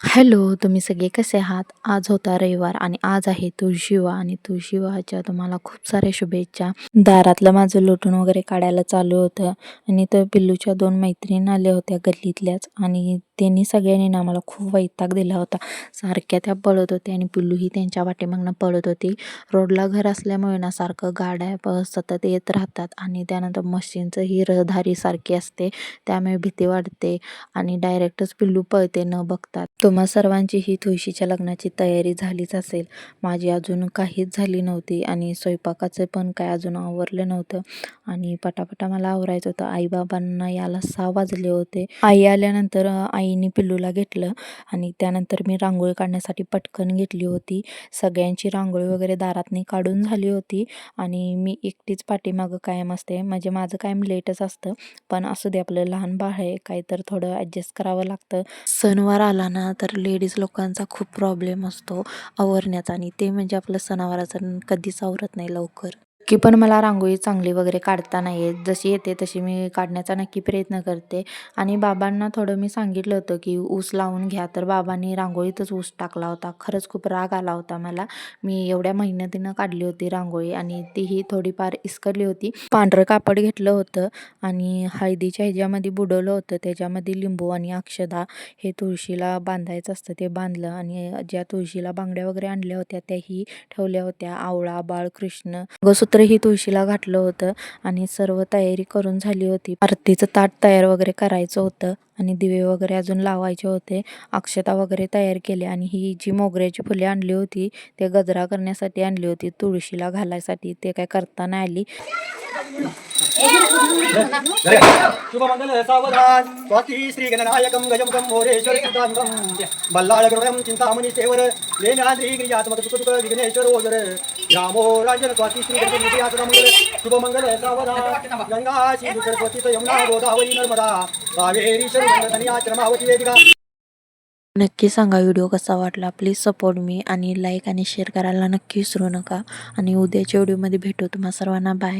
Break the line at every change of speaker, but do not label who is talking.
Hello, तुम्ही सगळे कसे आहात? आज होता रविवार आणि आज आहे तुळशीविवाह आणि तुळशीविवाहाच्या तुम्हाला खूप साऱ्या शुभेच्छा. दारातलं माझं लोटून वगैरे काढायला चालू होतं आणि तर पिल्लूच्या 2 मैत्रिणी आल्या होत्या गल्लीतल्याच आणि त्यांनी सगळ्यांनी ना मला खूप वैताग दिला होता. सारख्या त्या पळत होत्या आणि पिल्लूही त्यांच्या पाठीमागनं पळत होती. रोडला घर असल्यामुळे ना सारखं गाड्या सतत येत राहतात आणि त्यानंतर मशीनचं ही रहदारी सारखी असते, त्यामुळे भीती वाटते आणि डायरेक्टच पिल्लू पळते न बघता. तुम्हा सर्वांची ही तुळशीच्या लग्नाची तयारी झालीच असेल. माझी अजून काहीच झाली नव्हती आणि स्वयंपाकाचं पण काय अजून आवरलं नव्हतं आणि पटापटा मला आवरायचं होतं. आई-बाबांना यायला 6 वाजले होते. आई आल्यानंतर आईने पिल्लूला घेतलं आणि त्यानंतर मी रांगोळी काढण्यासाठी पटकन घेतली होती. सगळ्यांची रांगोळी वगैरे दारातनी काढून झाली होती आणि मी एकटीच पाठीमागं कायम असते. म्हणजे माझं कायम लेटच असतं, पण असू दे, आपलं लहान बाळ आहे, काही तर थोडं ॲडजस्ट करावं लागतं. सणवार आला ना तर लेडीज लोकांचा खूप प्रॉब्लेम असतो आवरण्याचा आणि ते म्हणजे आपलं सणावाराचं कधीच आवरत नाही लवकर. की पण मला रांगोळी चांगली वगैरे काढता नाही येत. जशी येते तशी मी काढण्याचा नक्की प्रयत्न करते आणि बाबांना थोडं मी सांगितलं होतं की ऊस लावून घ्या, तर बाबांनी रांगोळीतच ऊस टाकला होता. खरंच खूप राग आला होता मला. मी एवढ्या मेहनतीनं काढली होती रांगोळी आणि तीही थोडीफार इस्कटली होती. पांढरं कापड घेतलं होतं आणि हळदीच्या ह्याच्यामध्ये बुडवलं होतं. त्याच्यामध्ये लिंबू आणि अक्षदा हे तुळशीला बांधायचं असतं ते बांधलं आणि ज्या तुळशीला बांगड्या वगैरे आणल्या होत्या त्याही ठेवल्या होत्या. आवळा, बाळकृष्ण, मंगळसूत्र ही तुळशीला घातलं होतं आणि सर्व तयारी करून झाली होती. आरतीचं ताट तयार वगैरे करायचं होतं आणि दिवे वगैरे अजून लावायचे होते. अक्षता वगैरे तयार केली आणि ही जी मोगऱ्याची फुले आणली होती ते गजरा करण्यासाठी आणली होती, तुळशीला घालायसाठी ते काय करता नाही आली.
शुभमंगल सावधान स्वाती श्री गणनायकं गजमुखं मोरेश्वर सुतांगं बल्लाळगरुडं चिंतामणी सेवर लेण्याद्री गिरिजात्मक सुखदुःख विघ्नेश्वर ओझर रामो राजन स्वाती श्री गणपती मंगल शुभमंगल सावधान गंगा सिंधू सरस्वती यमुना गोदावरी नर्मदा कावेरी शरण्य आश्रमावती वेदिका.
नक्की सांगा व्हिडिओ कसा वाटला. प्लीज सपोर्ट मी आणि लाईक आणि शेअर करायला नक्की विसरू नका आणि उद्याच्या व्हिडिओमध्ये भेटू. तुम्हा सर्वांना बाय.